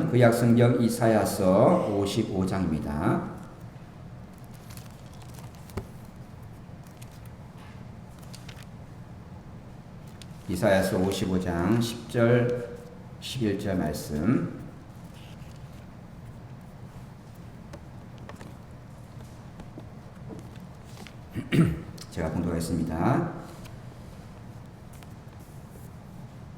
구약성경 이사야서 55장입니다. 이사야서 55장 10절 11절 말씀. 제가 봉독하겠습니다.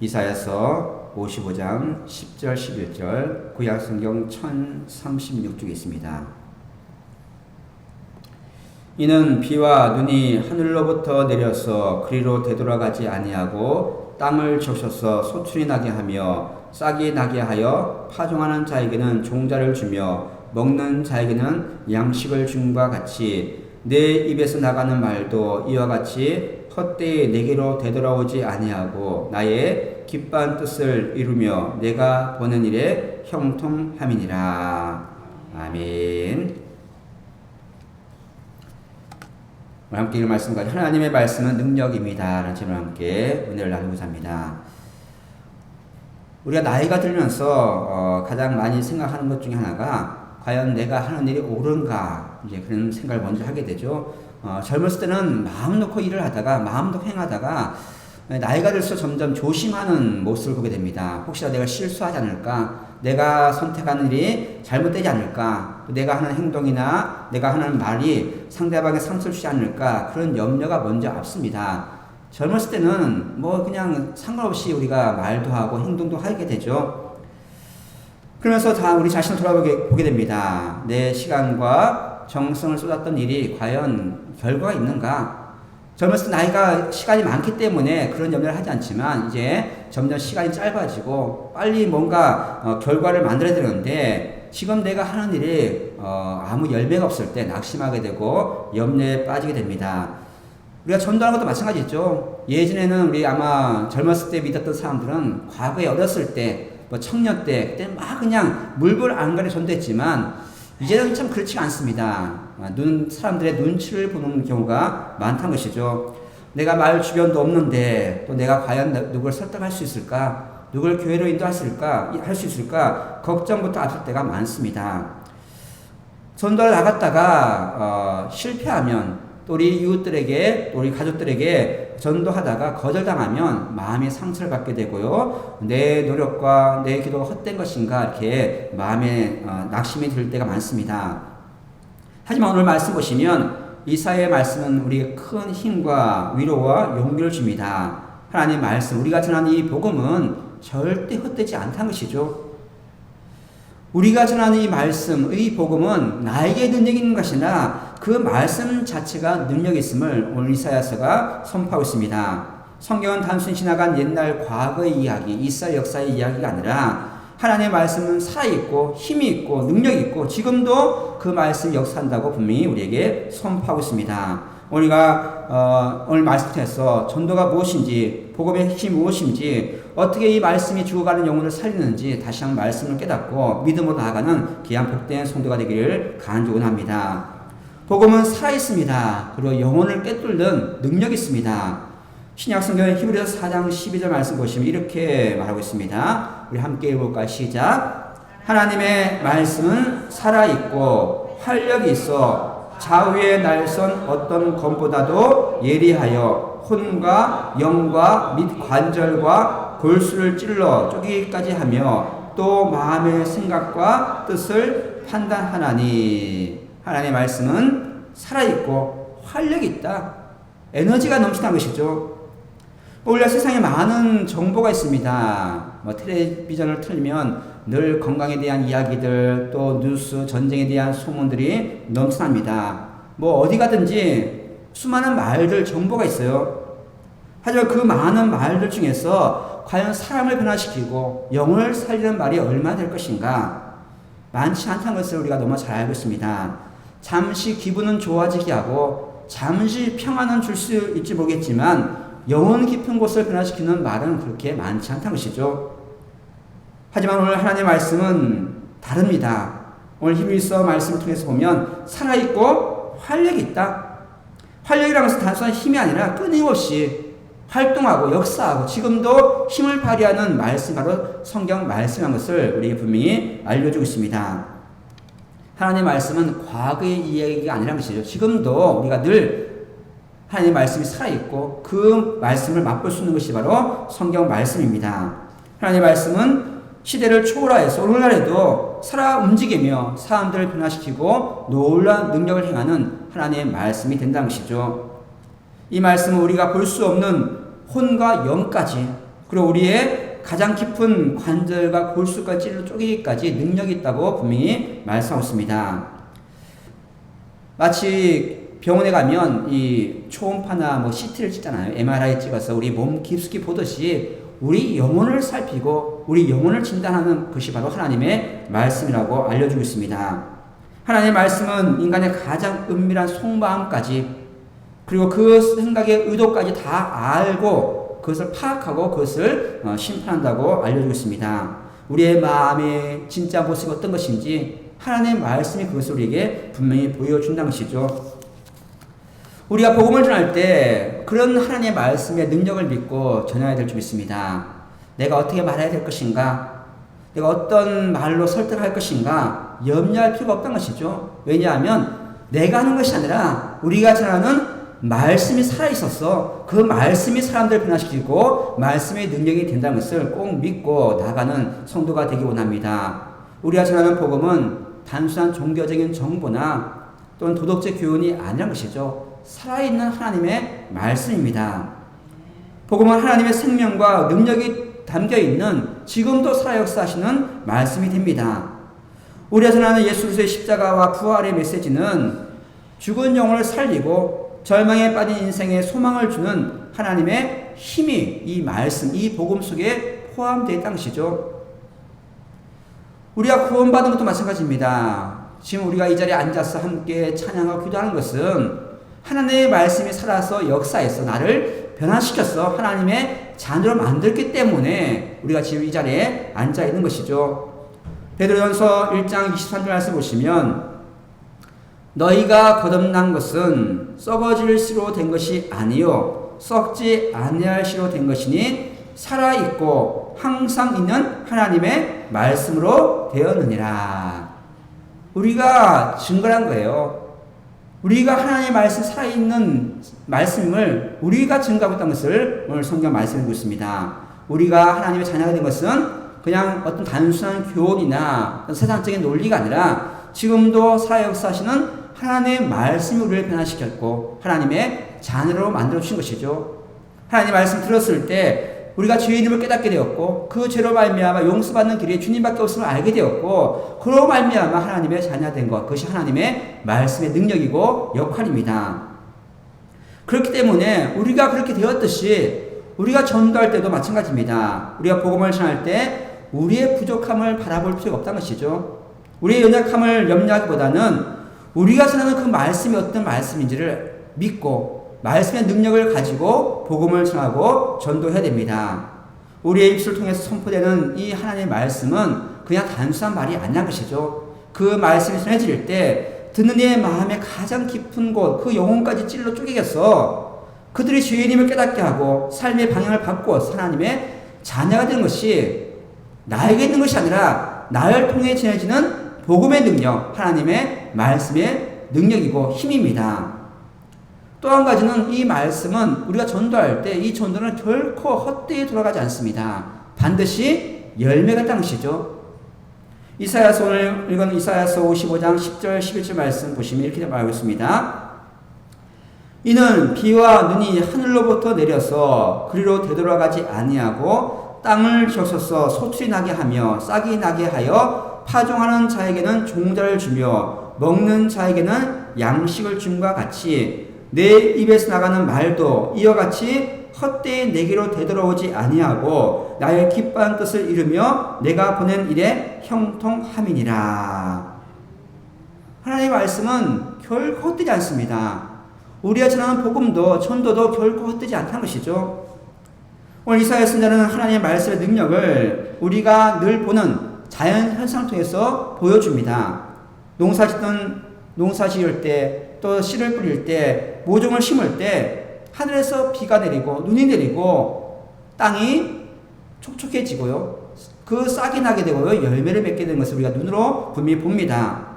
이사야서 55장 10절 11절 구약성경 1036쪽에 있습니다. 이는 비와 눈이 하늘로부터 내려서 그리로 되돌아가지 아니하고 땅을 적셔서 소출이 나게 하며 싹이 나게 하여 파종하는 자에게는 종자를 주며 먹는 자에게는 양식을 줌과 같이 내 입에서 나가는 말도 이와 같이 헛되이 내게로 되돌아오지 아니하고 나의 기뻐한 뜻을 이루며 내가 보낸 일에 형통함이니라. 아멘. 함께 읽은 말씀과 하나님의 말씀은 능력입니다 라는 제목으로 함께 은혜를 나누고자 합니다. 우리가 나이가 들면서 가장 많이 생각하는 것 중에 하나가 과연 내가 하는 일이 옳은가, 이제 그런 생각을 먼저 하게 되죠. 젊었을 때는 마음 놓고 일을 하다가 마음 놓고 행하다가 나이가 들수록 점점 조심하는 모습을 보게 됩니다. 혹시나 내가 실수하지 않을까, 내가 선택하는 일이 잘못되지 않을까, 내가 하는 행동이나 내가 하는 말이 상대방의 상처를 주지 않을까, 그런 염려가 먼저 앞섭니다. 젊었을 때는 뭐 그냥 상관없이 우리가 말도 하고 행동도 하게 되죠. 그러면서 다 우리 자신을 돌아보게 됩니다. 내 시간과 정성을 쏟았던 일이 과연 결과가 있는가? 젊었을 때 나이가 시간이 많기 때문에 그런 염려를 하지 않지만 이제 점점 시간이 짧아지고 빨리 뭔가 결과를 만들어야 되는데 지금 내가 하는 일이 아무 열매가 없을 때 낙심하게 되고 염려에 빠지게 됩니다. 우리가 전도하는 것도 마찬가지죠. 예전에는 우리 아마 젊었을 때 믿었던 사람들은 과거에 어렸을 때 뭐 청년 때 그때 막 그냥 물불 안간에 전도했지만 이제는 참 그렇지 않습니다. 사람들의 눈치를 보는 경우가 많다는 것이죠. 내가 말 주변도 없는데 또 내가 과연 누구를 설득할 수 있을까? 누구를 교회로 인도할 수 있을까? 걱정부터 앞설 때가 많습니다. 전도를 나갔다가 실패하면 또 우리 이웃들에게, 또 우리 가족들에게 전도하다가 거절당하면 마음의 상처를 받게 되고요. 내 노력과 내 기도가 헛된 것인가 이렇게 마음에 낙심이 들 때가 많습니다. 하지만 오늘 말씀 보시면 이사야의 말씀은 우리에게 큰 힘과 위로와 용기를 줍니다. 하나님의 말씀, 우리가 전하는 이 복음은 절대 헛되지 않다는 것이죠. 우리가 전하는 이 말씀, 이 복음은 나에게 능력이 있는 것이나 그 말씀 자체가 능력이 있음을 오늘 이사야서가 선포하고 있습니다. 성경은 단순히 지나간 옛날 과거의 이야기, 이스라엘 역사의 이야기가 아니라 하나님의 말씀은 살아있고 힘이 있고 능력이 있고 지금도 그 말씀 역사한다고 분명히 우리에게 선포하고 있습니다. 우리가 오늘 말씀 통해서 전도가 무엇인지, 복음의 핵심이 무엇인지, 어떻게 이 말씀이 죽어가는 영혼을 살리는지 다시 한번 말씀을 깨닫고 믿음으로 나아가는 귀한 복된 성도가 되기를 간구합니다. 복음은 살아있습니다. 그리고 영혼을 꿰뚫는 능력이 있습니다. 신약성경 히브리서 4장 12절 말씀 보시면 이렇게 말하고 있습니다. 우리 함께 읽어볼까요? 시작. 하나님의 말씀은 살아있고 활력이 있어 좌우의 날선 어떤 검보다도 예리하여 혼과 영과 및 관절과 골수를 찔러 쪼개기까지 하며 또 마음의 생각과 뜻을 판단하나니. 하나님의 말씀은 살아있고 활력이 있다. 에너지가 넘치는 것이죠. 오늘 세상에 많은 정보가 있습니다. 텔레비전을 틀면 늘 건강에 대한 이야기들, 또 뉴스, 전쟁에 대한 소문들이 넘쳐납니다. 어디 가든지 수많은 말들, 정보가 있어요. 하지만 그 많은 말들 중에서 과연 사람을 변화시키고 영혼을 살리는 말이 얼마나 될 것인가? 많지 않다는 것을 우리가 너무 잘 알고 있습니다. 잠시 기분은 좋아지게 하고 잠시 평안은 줄 수 있지 모르겠지만 영혼 깊은 곳을 변화시키는 말은 그렇게 많지 않다는 것이죠. 하지만 오늘 하나님의 말씀은 다릅니다. 오늘 히브리서 말씀을 통해서 보면 살아있고 활력이 있다. 활력이라는 것은 단순한 힘이 아니라 끊임없이 활동하고 역사하고 지금도 힘을 발휘하는 말씀, 바로 성경 말씀이라는 것을 우리에게 분명히 알려주고 있습니다. 하나님의 말씀은 과거의 이야기가 아니라는 것이죠. 지금도 우리가 늘 하나님의 말씀이 살아있고 그 말씀을 맛볼 수 있는 것이 바로 성경 말씀입니다. 하나님의 말씀은 시대를 초월하여서 오늘날에도 살아 움직이며 사람들을 변화시키고 놀라운 능력을 행하는 하나님의 말씀이 된다는 것이죠. 이 말씀은 우리가 볼 수 없는 혼과 영까지, 그리고 우리의 가장 깊은 관절과 골수까지 찔러 쪼개기까지 능력이 있다고 분명히 말씀하고 있습니다. 마치 병원에 가면 이 초음파나 뭐 CT를 찍잖아요. MRI 찍어서 우리 몸 깊숙이 보듯이 우리 영혼을 살피고 우리 영혼을 진단하는 것이 바로 하나님의 말씀이라고 알려주고 있습니다. 하나님의 말씀은 인간의 가장 은밀한 속마음까지, 그리고 그 생각의 의도까지 다 알고 그것을 파악하고 그것을 심판한다고 알려주고 있습니다. 우리의 마음의 진짜 모습이 어떤 것인지 하나님의 말씀이 그것을 우리에게 분명히 보여준다는 것이죠. 우리가 복음을 전할 때 그런 하나님의 말씀의 능력을 믿고 전해야 될 줄 믿습니다. 내가 어떻게 말해야 될 것인가, 내가 어떤 말로 설득할 것인가 염려할 필요가 없다는 것이죠. 왜냐하면 내가 하는 것이 아니라 우리가 전하는 말씀이 살아있어서 그 말씀이 사람들을 변화시키고 말씀의 능력이 된다는 것을 꼭 믿고 나가는 성도가 되기 원합니다. 우리가 전하는 복음은 단순한 종교적인 정보나 또는 도덕적 교훈이 아니라는 것이죠. 살아있는 하나님의 말씀입니다. 복음은 하나님의 생명과 능력이 담겨있는 지금도 살아 역사하시는 말씀이 됩니다. 우리가 전하는 예수 그리스도의 십자가와 부활의 메시지는 죽은 영혼을 살리고 절망에 빠진 인생에 소망을 주는 하나님의 힘이 이 말씀, 이 복음 속에 포함되어 있다는 것이죠. 우리가 구원받은 것도 마찬가지입니다. 지금 우리가 이 자리에 앉아서 함께 찬양하고 기도하는 것은 하나님의 말씀이 살아서 역사해서 나를 변화시켜서 하나님의 자녀로 만들기 때문에 우리가 지금 이 자리에 앉아 있는 것이죠. 베드로전서 1장 23절 말씀 보시면 너희가 거듭난 것은 썩어질 씨로 된 것이 아니요 썩지 아니할 씨로 된 것이니 살아있고 항상 있는 하나님의 말씀으로 되었느니라. 우리가 증거한 거예요. 우리가 하나님의 말씀 살아있는 말씀을 우리가 증거하고 있다는 것을 오늘 성경 말씀해주고 있습니다. 우리가 하나님의 자녀가 된 것은 그냥 어떤 단순한 교훈이나 세상적인 논리가 아니라 지금도 살아 역사하시는 하나님의 말씀이 우리를 변화시켰고 하나님의 자녀로 만들어주신 것이죠. 하나님의 말씀 들었을 때 우리가 죄인임을 깨닫게 되었고 그 죄로 말미암아 용서받는 길이 주님밖에 없음을 알게 되었고 그로 말미암아 하나님의 자녀가 된 것, 그것이 하나님의 말씀의 능력이고 역할입니다. 그렇기 때문에 우리가 그렇게 되었듯이 우리가 전도할 때도 마찬가지입니다. 우리가 복음을 전할 때 우리의 부족함을 바라볼 필요가 없다는 것이죠. 우리의 연약함을 염려하기보다는 우리가 전하는 그 말씀이 어떤 말씀인지를 믿고 말씀의 능력을 가지고 복음을 전하고 전도해야 됩니다. 우리의 입술을 통해서 선포되는 이 하나님의 말씀은 그냥 단순한 말이 아니란 것이죠. 그 말씀이 전해질 때 듣는 이의 마음의 가장 깊은 곳, 그 영혼까지 찔러 쪼개겠어 그들이 죄인임을 깨닫게 하고 삶의 방향을 바꾸어 하나님의 자녀가 되는 것이 나에게 있는 것이 아니라 나를 통해 전해지는 복음의 능력, 하나님의 말씀의 능력이고 힘입니다. 또 한 가지는 이 말씀은 우리가 전도할 때 이 전도는 결코 헛되이 돌아가지 않습니다. 반드시 열매가 있다는 것이죠. 이사야서 오늘 읽은 이사야서 55장 10절 11절 말씀 보시면 이렇게 말하고 있습니다. 이는 비와 눈이 하늘로부터 내려서 그리로 되돌아가지 아니하고 땅을 적셔서 소출이 나게 하며 싹이 나게 하여 파종하는 자에게는 종자를 주며 먹는 자에게는 양식을 줌과 같이 내 입에서 나가는 말도 이와 같이 헛되이 내게로 되돌아오지 아니하고 나의 기뻐한 뜻을 이루며 내가 보낸 일에 형통함이니라. 하나님의 말씀은 결코 헛되지 않습니다. 우리가 전하는 복음도 전도도 결코 헛되지 않다는 것이죠. 오늘 이사야 선지자는 하나님의 말씀의 능력을 우리가 늘 보는 자연 현상을 통해서 보여줍니다. 농사 지을 때, 또 씨를 뿌릴 때, 모종을 심을 때 하늘에서 비가 내리고 눈이 내리고 땅이 촉촉해지고요. 그 싹이 나게 되고요. 열매를 맺게 되는 것을 우리가 눈으로 분명히 봅니다.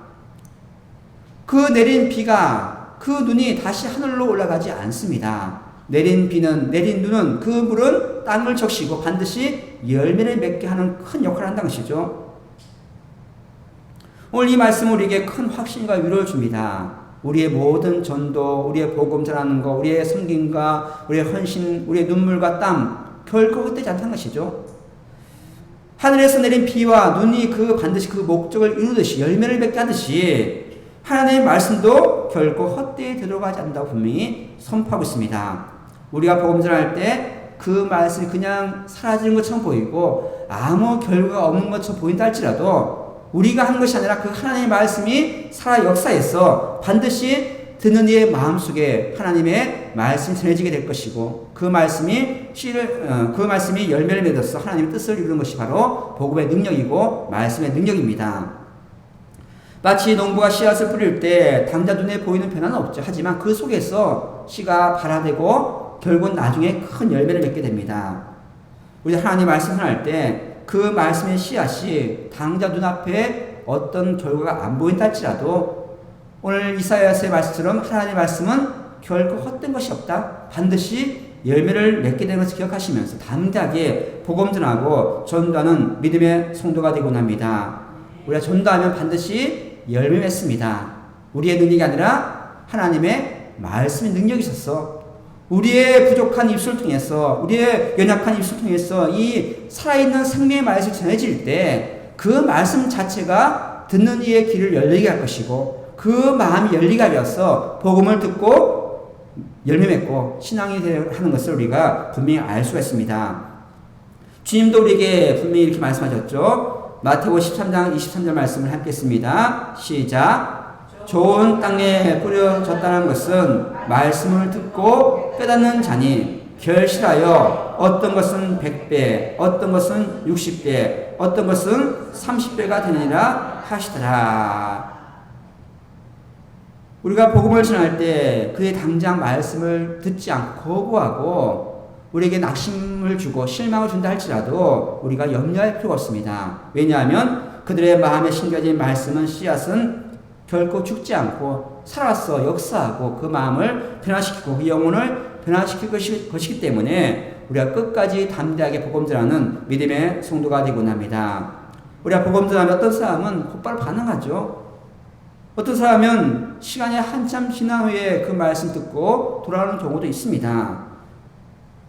그 내린 비가 그 눈이 다시 하늘로 올라가지 않습니다. 내린 눈은 그 물은 땅을 적시고 반드시 열매를 맺게 하는 큰 역할을 한다는 것이죠. 오늘 이 말씀은 우리에게 큰 확신과 위로를 줍니다. 우리의 모든 전도, 우리의 복음 전하는 것, 우리의 섬김과 우리의 헌신, 우리의 눈물과 땀 결코 헛되지 않다는 것이죠. 하늘에서 내린 비와 눈이 반드시 그 목적을 이루듯이 열매를 맺게 하듯이 하나님의 말씀도 결코 헛되이 되돌아가지 않는다고 분명히 선포하고 있습니다. 우리가 복음 전할 때 그 말씀이 그냥 사라지는 것처럼 보이고 아무 결과가 없는 것처럼 보인다 할지라도 우리가 하는 것이 아니라 그 하나님의 말씀이 살아 역사에서 반드시 듣는 이의 마음속에 하나님의 말씀이 전해지게 될 것이고 그 말씀이 열매를 맺어서 하나님의 뜻을 이루는 것이 바로 복음의 능력이고 말씀의 능력입니다. 마치 농부가 씨앗을 뿌릴 때 당장 눈에 보이는 변화는 없죠. 하지만 그 속에서 씨가 발화되고 결국 나중에 큰 열매를 맺게 됩니다. 우리 하나님 말씀을 할 때 그 말씀의 씨앗이 당장 눈앞에 어떤 결과가 안 보인다 할지라도 오늘 이사야서의 말씀처럼 하나님의 말씀은 결코 헛된 것이 없다. 반드시 열매를 맺게 되는 것을 기억하시면서 담대하게 복음 전하고 전도하는 믿음의 성도가 되곤 합니다. 우리가 전도하면 반드시 열매 맺습니다. 우리의 능력이 아니라 하나님의 말씀의 능력이 있어서 우리의 부족한 입술을 통해서 우리의 연약한 입술을 통해서 이 살아있는 생명의 말씀이 전해질 때 그 말씀 자체가 듣는 이의 귀를 열리게 할 것이고 그 마음이 열리게 하여서 복음을 듣고 열매 맺고 신앙이 하는 것을 우리가 분명히 알 수가 있습니다. 주님도 우리에게 분명히 이렇게 말씀하셨죠. 마태복음 13장 23절 말씀을 함께 했습니다. 시작. 좋은 땅에 뿌려졌다는 것은 말씀을 듣고 깨닫는 자니 결실하여 어떤 것은 100배, 어떤 것은 60배, 어떤 것은 30배가 되느니라 하시더라. 우리가 복음을 전할 때 그의 당장 말씀을 듣지 않고 거부하고 우리에게 낙심을 주고 실망을 준다 할지라도 우리가 염려할 필요가 없습니다. 왜냐하면 그들의 마음에 심겨진 말씀은 씨앗은 결코 죽지 않고 살아서 역사하고 그 마음을 변화시키고 그 영혼을 변화시킬 것이기 때문에 우리가 끝까지 담대하게 복음 전하는 믿음의 성도가 되곤 합니다. 우리가 복음 전하면 어떤 사람은 곧바로 반응하죠. 어떤 사람은 시간이 한참 지난 후에 그 말씀 듣고 돌아오는 경우도 있습니다.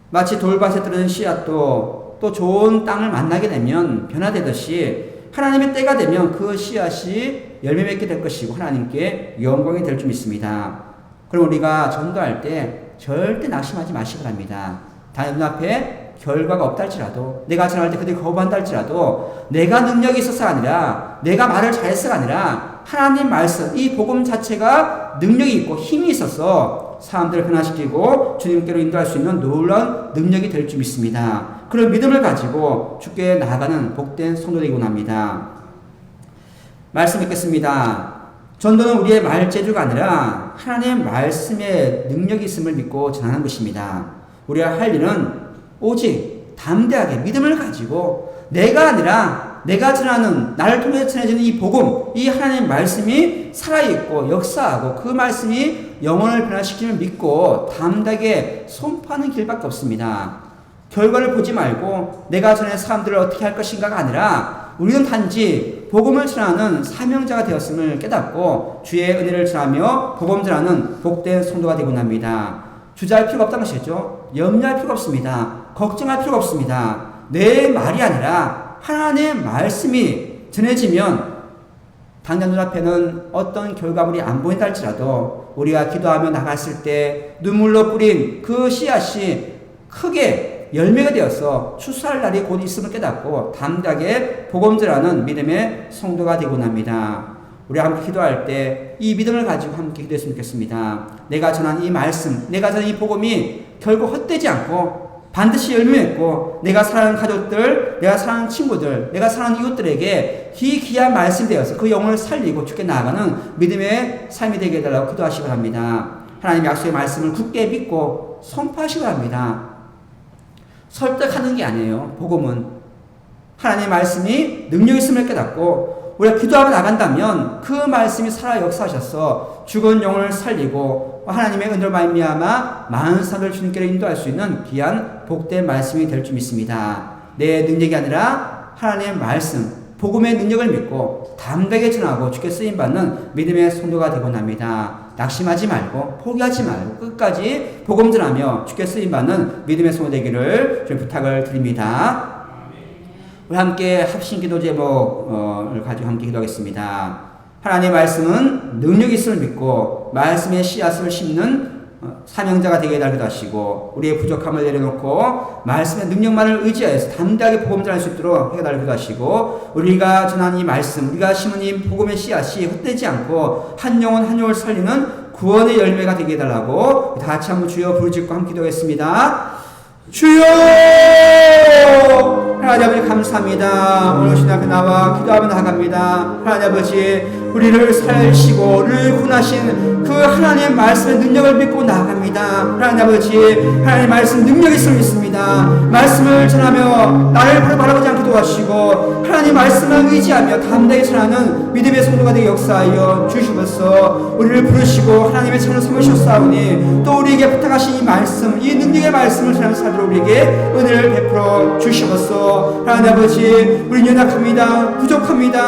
마치 돌밭에 떨어진 씨앗도 또 좋은 땅을 만나게 되면 변화되듯이 하나님의 때가 되면 그 씨앗이 열매 맺게 될 것이고 하나님께 영광이 될 줄 믿습니다. 그럼 우리가 전도할 때 절대 낙심하지 마시기 바랍니다. 다른 눈앞에 결과가 없다 할지라도 내가 전할 때 그들이 거부한다 할지라도 내가 능력이 있어서가 아니라 내가 말을 잘해서가 아니라 하나님 말씀 이 복음 자체가 능력이 있고 힘이 있어서 사람들을 변화시키고 주님께로 인도할 수 있는 놀라운 능력이 될 줄 믿습니다. 그런 믿음을 가지고 주께 나아가는 복된 성도 되곤 합니다. 말씀 읽겠습니다. 전도는 우리의 말재주가 아니라 하나님의 말씀의 능력이 있음을 믿고 전하는 것입니다. 우리가 할 일은 오직 담대하게 믿음을 가지고 내가 아니라 내가 전하는 나를 통해서 전해지는 이 복음, 이 하나님의 말씀이 살아있고 역사하고 그 말씀이 영혼을 변화시키는 믿고 담대하게 선포하는 길밖에 없습니다. 결과를 보지 말고 내가 전해 사람들을 어떻게 할 것인가가 아니라 우리는 단지 복음을 전하는 사명자가 되었음을 깨닫고 주의 은혜를 전하며 복음 전하는 복된 성도가 되곤 합니다. 주저할 필요가 없다는 것이죠. 염려할 필요가 없습니다. 걱정할 필요가 없습니다. 내 말이 아니라 하나님의 말씀이 전해지면 당장 눈앞에는 어떤 결과물이 안 보인다 할지라도 우리가 기도하며 나갔을 때 눈물로 뿌린 그 씨앗이 크게 열매가 되어서 추수할 날이 곧 있음을 깨닫고 담대하게 복음 전하는 믿음의 성도가 되곤 합니다. 우리 함께 기도할 때 이 믿음을 가지고 함께 기도했으면 좋겠습니다. 내가 전한 이 말씀, 내가 전한 이 복음이 결국 헛되지 않고 반드시 열매 맺고 내가 사랑하는 가족들, 내가 사랑하는 친구들, 내가 사랑하는 이웃들에게 귀한 말씀이 되어서 그 영혼을 살리고 주께 나아가는 믿음의 삶이 되게 해달라고 기도하시기 바랍니다. 하나님의 약속의 말씀을 굳게 믿고 선포하시기 바랍니다. 설득하는 게 아니에요. 복음은 하나님의 말씀이 능력 있음을 깨닫고 우리가 기도하고 나간다면 그 말씀이 살아 역사하셔서 죽은 영혼을 살리고 하나님의 은혜로 말미암아 많은 사람을 주님께로 인도할 수 있는 귀한 복된 말씀이 될 줄 믿습니다. 내 능력이 아니라 하나님의 말씀, 복음의 능력을 믿고 담대하게 전하고 주께 쓰임받는 믿음의 성도가 되곤 합니다. 낙심하지 말고 포기하지 말고 끝까지 복음 전하며 주께 쓰임받는 믿음의 성도 되기를 좀 부탁을 드립니다. 우리 함께 합심 기도 제목을 가지고 함께 기도하겠습니다. 하나님의 말씀은 능력이 있음을 믿고 말씀의 씨앗을 심는 사명자가 되게 해달기도 하시고 우리의 부족함을 내려놓고 말씀의 능력만을 의지하여서 담대하게 복음 전할 수 있도록 해달기도 하시고 우리가 전하는 이 말씀, 우리가 심은 이 복음의 씨앗이 헛되지 않고 한 영혼 한 영혼을 살리는 구원의 열매가 되게 해달라고 다 같이 한번 주여 부르짖고 함께 기도하겠습니다. 주여! 하나님 아버지 감사합니다. 오늘 오신 앞에 나와 기도하며 나아갑니다. 하나님 아버지 우리를 살리시고 우리를 구원하신 그 하나님의 말씀의 능력을 믿고 나아갑니다. 하나님 아버지 하나님의 말씀 능력이 있음을 믿습니다. 말씀을 전하며 나를 바라보지 않게 도와주시고 하나님 말씀을 의지하며 담대히 전하는 믿음의 성도가 되게 역사하여 주시면서 우리를 부르시고 하나님의 천을 삼으셨사오니 또 우리에게 부탁하신 이 말씀 이 능력의 말씀을 전하며 살도록 우리에게 은혜를 베풀어 주시면서 하나님 아버지 우리는 연약합니다. 부족합니다.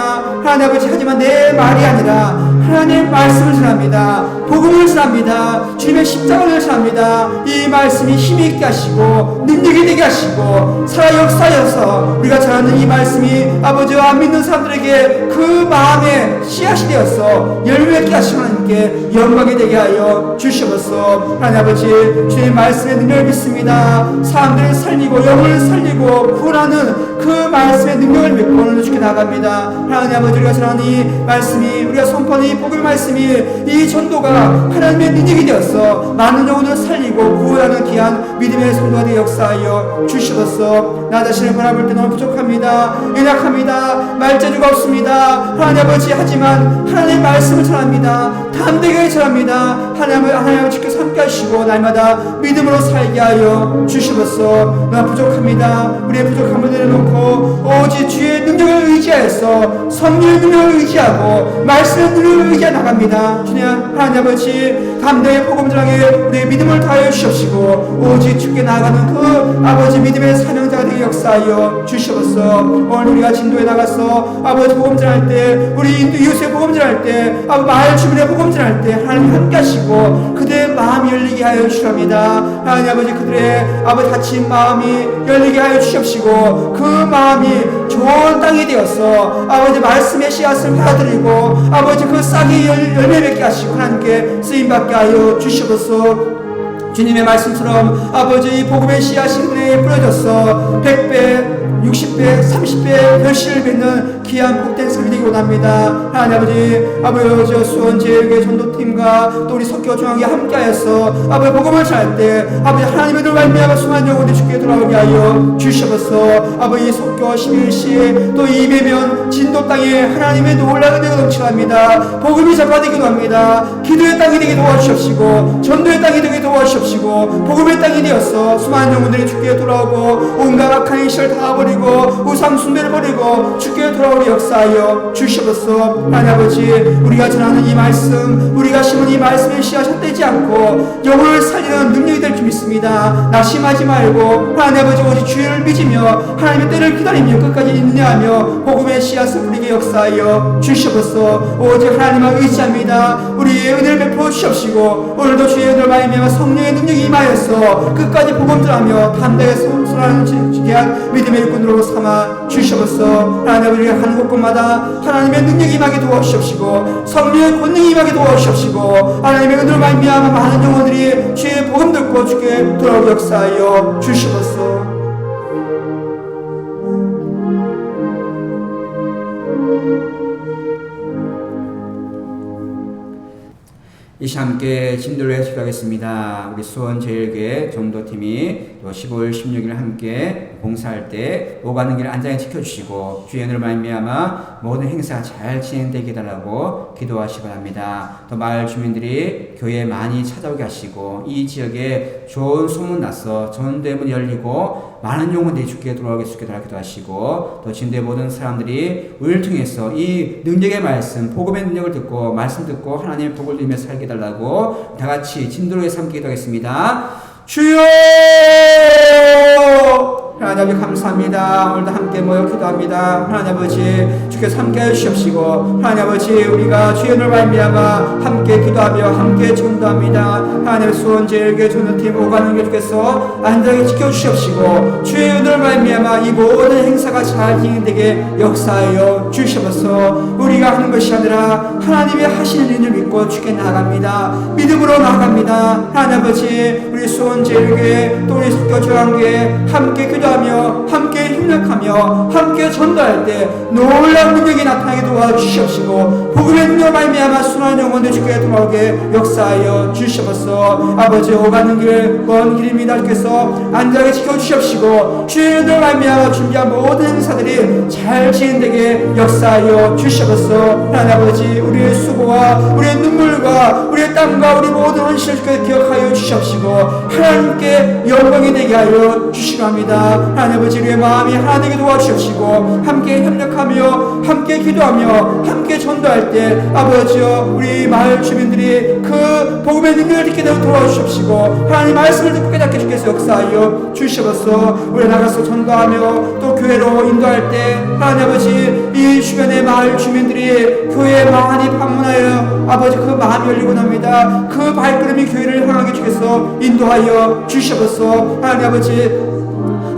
하나님 아버지 하지만 내 말이 아니라 하나님의 말씀을 전합니다. 복음을 전합니다. 주님의 십자가를 전합니다. 이 말씀이 힘이 있게 하시고 능력이 되게 하시고 살아 역사여서 우리가 전하는 이 말씀이 아버지와 안 믿는 사람들에게 그 마음에 씨앗이 되어서 열매맺게 하시고 하나님께 영광이 되게 하여 주시옵소서. 하나님 아버지 주님의 말씀의 능력을 믿습니다. 사람들을 살리고 영혼을 살리고 구원하는 그 말씀의 능력을 믿고 오늘 주께 나갑니다. 하나님 아버지 우리가 전하는 이 말씀이 우리가 선포하는 이 복음의 말씀이 이 전도가 하나님의 능력이 되어서 많은 영혼을 살리고 구원하는 귀한 믿음의 성도가 되어 역사하여 주시옵소서. 나 자신을 바라볼 때 너무 부족합니다. 연약합니다. 말재주가 없습니다. 하나님 아버지 하지만 하나님의 말씀을 전합니다. 담대하게 전합니다. 하나님 아버지께서 함께 하시고 날마다 믿음으로 살게 하여 주시옵소서. 나 부족합니다. 우리의 부족함을 내려놓고 오직 주의 능력을 의지하여서 성령의 능력을 의지하고 말씀의 능력을 의지해 나갑니다. 주님 하나님 아버지 담대히 복음 전하게 우리의 믿음을 다하여 주시옵시고 오직 주께 나아가는 그 아버지 믿음의 사명자가 되게 역사하여 주시옵소서. 오늘 우리가 진도에 나가서 아버지 복음 전할 때 우리 이웃의 복음 전할 때 아버지 마을 주민의 복음 전할 때 하나님 함께 하시고 그들의 마음이 열리게 하여 주시옵니다. 하나님 아버지 그들의 아버지 다친 마음이 열리게 하여 주시옵시고 그 마음이 좋은 땅이 되어서 아버지 말씀의 씨앗을 받아들이고 아버지 그 싹이 열매 맺게 하시고 하나님께 쓰임받게 하여 주시옵소서. 주님의 말씀처럼 아버지 복음의 씨앗이 은혜에 뿌려져서 100배 60배, 30배 결실을 맺는 귀한 복된 삶이 되기 원합니다. 하나님 아버지 수원제일교회 전도팀과 또 우리 석교중앙회 함께하여서 아버지 복음을 전할 때 아버지 하나님의 들 말미암아 수많은 영혼들이 주께 돌아오게 하여 주시옵소서. 아버지 석교 11시 또 이매면 진도 땅에 하나님의 놀라운 은혜가 넘쳐납니다. 복음이 전파되기도 합니다. 기도의 땅이 되게 도와주시옵시고 전도의 땅이 되게 도와주시옵시고 복음의 땅이 되어서 수많은 영혼들이 주께 돌아오고 온갖 악한 시절 다 버리고 우상 숭배를 버리고 주께 돌아오리 역사하여 주시옵소서. 하나님 아버지 우리가 전하는 이 말씀 우리가 심은 이 말씀에 씨앗이 헛되지 않고 영혼을 살리는 능력이 될 줄 믿습니다. 낙심하지 말고 하나님 아버지 오직 주를 믿으며 하나님의 때를 기다리며 끝까지 인내하며 복음의 씨앗을 뿌리게 역사하여 주시옵소서. 오직 하나님을 의지합니다. 우리의 은혜를 베풀어 주시옵시고 오늘도 주의 은혜를 말미암아 성령의 능력이 임하여서 끝까지 복음 전하며 담대하게 선언하는 귀한 믿음의 일꾼으로 삼아 주시옵소서. 하나님 우리가 가는 곳곳마다 하나님의 능력이 임하게 도와주시옵시고 성령의 권능이 임하게 도와주시옵시고 하나님의 은혜로 말미암아 많은 영혼들이 주의 복음 듣고 주께 돌아오게 역사하여 주시옵소서. 이 시간 함께 진도를 해주시겠습니다. 우리 수원제일교회 전도팀이 또 15일 16일 함께 봉사할 때 오가는 길 안전히 지켜주시고 주의 은혜로 말미암아 모든 행사가 잘 진행되게 해달라고 기도하시기 바랍니다. 또 마을 주민들이 교회에 많이 찾아오게 하시고 이 지역에 좋은 소문 나서 전대문 열리고 많은 영혼들이 주께 돌아오게 수 있게 달라고 기도하시고 또 진도의 모든 사람들이 우리를 통해서 이 능력의 말씀, 복음의 능력을 듣고 말씀 듣고 하나님의 복을 누리며 살게 달라고 다 같이 진도로의 삶 기도하겠습니다. 주여! 하나님 아버지 감사합니다. 오늘도 함께 모여 기도합니다. 하나님 아버지 주께서 함께 해주시옵시고 하나님 아버지 우리가 주의 은혜로 말미암아 함께 기도하며 함께 전도합니다. 하나님의 수원제일교회 전도팀 오가는 길 주께서 안전하게 지켜주시옵시고 주의 은혜로 말미암아 이 모든 행사가 잘 진행되게 역사하여 주시옵소서. 우리가 하는 것이 아니라 하나님의 하시는 일을 믿고 주께 나아갑니다. 믿음으로 나아갑니다. 하나님 아버지 우리 수원제일교회 또 우리 석교조항교회 함께 기도하며 함께 협력하며 함께 전도할 때 놀라운 능력이 나타나게 도와주시옵시고 복음의 능력을 말미암아 순환 영혼들 주께 돌아오게 역사하여 주시옵소서. 아버지 오가는 길 먼 길입니다. 주께서 안전하게 지켜주시옵시고 주의 은혜로 말미암아 준비한 모든 행사들이 잘 진행되게 역사하여 주시옵소서. 하나님 아버지 우리의 수고와 우리의 눈물과 우리의 땀과 우리 모든 헌신을 주께 기억하여 주시옵시고 하나님께 영광이 되게 하여 주시기 합니다. 하나님 아버지 우리의 마음이 하나 되게 도와주시옵시고 함께 협력하며 함께 기도하며 함께 전도할 때 아버지여 우리 마을 주민들이 그 복음의 능력을 듣게 되도록 도와주시옵시고 하나님 말씀을 듣고 깨닫게 주께서 역사하여 주시옵소서. 우리 나가서 전도하며 또 교회로 인도할 때 하나님 아버지 이 주변의 마을 주민들이 교회에 많이 방문하여 아버지 그 마음이 열리고 납니다. 그 발걸음이 교회를 향하게 주께서 인도하여 주시옵소서. 하나님 아버지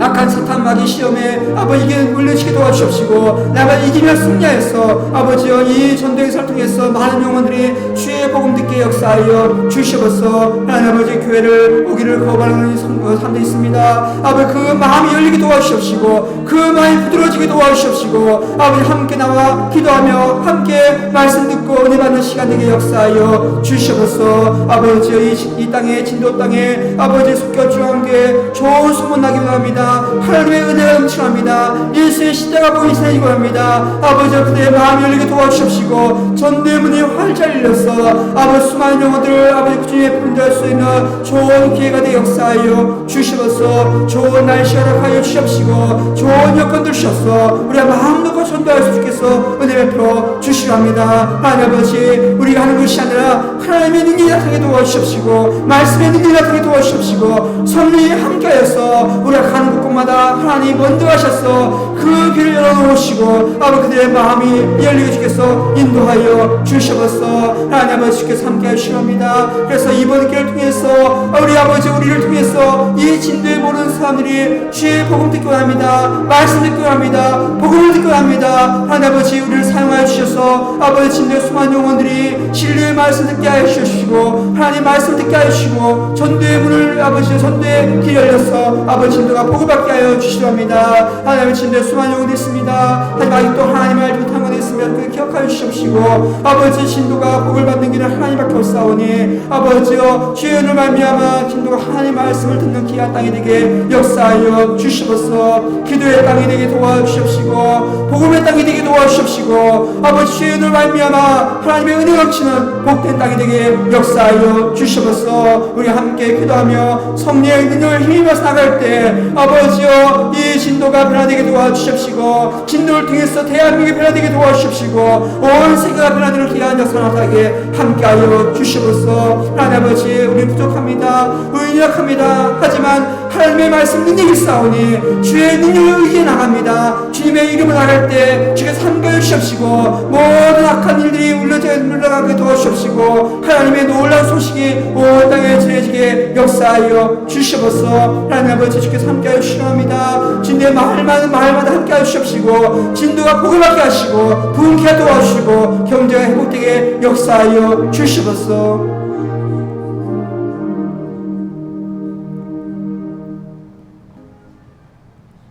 악한 사탄 마귀 시험에 아버지 이게 물리치게 도와주시옵시고 나가 이기며 승리하여서 아버지여 이 전도행사를 통해서 많은 영혼들이 주의 복음 듣게 역사하여 주시옵소서. 하나님 아버지 교회를 오기를 거부하는 사람들이 있습니다. 아버지 그 마음이 열리게 도와주시옵시고 그 마음이 부드러워지게 도와주시옵시고 아버지 함께 나와 기도하며 함께 말씀 듣고 은혜 받는 시간 되게 역사하여 주시옵소서. 아버지 이 땅에 진도 땅에 아버지 속교중앙교회 좋은 소문 나기도 합니다. 하나님의 은혜가 넘쳐납니다. 예수의 시대가 보이시기 바랍니다. 아버지 그대의 마음이 열리게 도와주십시고 전도의 문이 활짝 열려서 아버지 수많은 영혼들을 아버지 주님의 품대할 수 있는 좋은 기회가 되게 역사하여 주시옵소서. 좋은 날씨가 하여 주시옵시고 좋은 여건들 주셔서 우리가 마음 놓고 전도할 수 있겠어 은혜 베풀어 주시기 합니다. 하나님 아버지 우리가 하는 것이 아니라 하나님의 능력이 나타나게 도와주십시고 말씀의 능력이 나타나게 도와주십시고 성령이 함께하여서 우리가 가는 곳마다 하나님 먼저 하셔서 그 길을 열어놓으시고 아버지 그들의 마음이 열리게 주께서 인도하여 주시옵소서. 하나님 아버지 주께서 함께 하시옵니다. 그래서 이번 길을 통해서 우리 아버지 우리를 통해서 이 진도에 모르는 사람들이 주의 복음 듣고 합니다. 말씀 듣고 합니다. 복음을 듣고 합니다. 하나님 아버지 우리를 사용하여 주셔서 아버지 진도의 수많은 영혼들이 진리의 말씀 듣게 하여 주시고 하나님 말씀 듣게 하여 주시고 전도의 문을 아버지 전도의 길 열려서 아버지 진도가 복음받게 하여 주시옵니다. 하나님 진도의 수많은 영혼이 있습니다. 하지만 아직도 하나님을 알지 못한 것이 있으면 그 기억하여 주시옵시고 아버지 진도가 복을 받는 길은 하나님밖에 없사오니 아버지여 주의 은혜로 말미암아 진도가 하나님 말씀을 듣는 귀한 땅이 되게 역사하여 주시옵소서. 기도의 땅이 되게 도와주시옵시고 복음의 땅이 되게 도와주시옵시고 아버지 주의 은혜로 말미암아 하나님의 은혜 넘치는 복된 땅이 되게 역사하여 주시옵소서. 우리 함께 기도하며 성령의 능력을 힘입어서 나갈 때 아버지여 이 진도가 변화되게 도와주십시고 진도를 통해서 대한민국이 변화되게 도와주십시고 온 세계가 변화되는 귀한 역사 나타나게 함께하여 주시옵소서. 하나님 아버지 우리 부족합니다. 우리 연약합니다. 하지만 하나님의 말씀 능력이 있사오니 주의 능력을 의지해 나갑니다. 주님의 이름을 나갈 때 주께서 함께해 주시옵시고 모든 악한 일들이 물러가게 도와주시옵시고 하나님의 놀라운 소식이 온 땅에 전해지게 역사하여 주시옵소서. 하나님 아버지 주께서 함께하여 주시옵니다. 진도의 마을마다 함께하여 주시옵시고 진도가 복을 받게 하시고 부흥케 도와주시고 경제가 회복되게 역사하여 주시옵소서.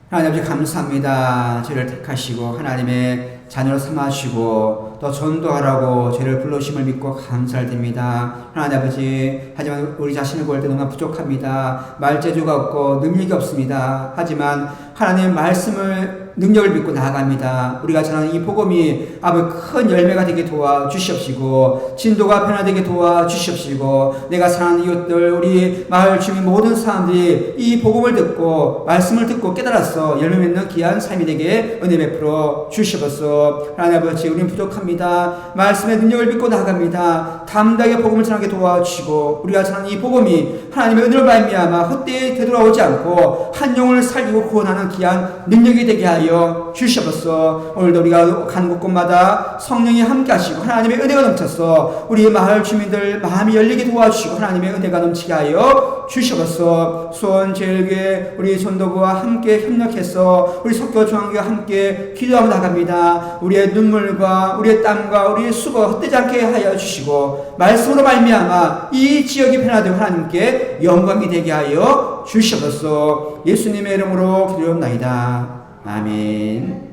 하나님 아버지 감사합니다. 저희를 택하시고 하나님의 자녀로 삼아주시고 또 전도하라고 저를 불러주심을 믿고 감사드립니다. 하나님 아버지, 하지만 우리 자신을 볼 때 너무나 부족합니다. 말재주가 없고 능력이 없습니다. 하지만 하나님의 말씀을 능력을 믿고 나아갑니다. 우리가 전하는 이 복음이 아버지 큰 열매가 되게 도와주시옵시고 진도가 변화되게 도와주시옵시고 내가 사랑하는 이웃들 우리 마을 주민 모든 사람들이 이 복음을 듣고 말씀을 듣고 깨달아서 열매 맺는 귀한 삶이 되게 은혜 베풀어 주시옵소서. 하나님 아버지, 우리는 부족합니다. 말씀의 능력을 믿고 나아갑니다. 담대하게 복음을 전하게 도와주시고 우리가 전하는 이 복음이 하나님의 은혜로 말미암아 헛되이 되돌아오지 않고 한 영혼을 살리고 구원하는 귀한 능력이 되게 하여 주시옵소서. 오늘도 우리가 가는 곳곳마다 성령이 함께 하시고 하나님의 은혜가 넘쳐서 우리 마을 주민들 마음이 열리게 도와주시고 하나님의 은혜가 넘치게 하여 주시옵소서. 수원제일교회 우리 전도부와 함께 협력해서 우리 석교중앙교회와 함께 기도하며 나갑니다. 우리의 눈물과 우리의 땀과 우리의 수고 헛되지 않게 하여 주시고 말씀으로 말미암아 이 지역이 변화되고 하나님께 영광이 되게 하여 주시옵소서. 예수님의 이름으로 기도합나이다. 아멘.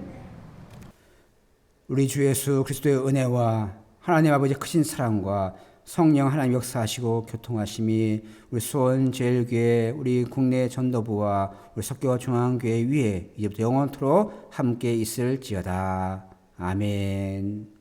우리 주 예수 그리스도의 은혜와 하나님 아버지의 크신 사랑과 성령 하나님 역사하시고 교통하심이 우리 수원제일교회 우리 국내 전도부와 우리 석교중앙교회 위에 이제부터 영원토록 함께 있을지어다. 아멘.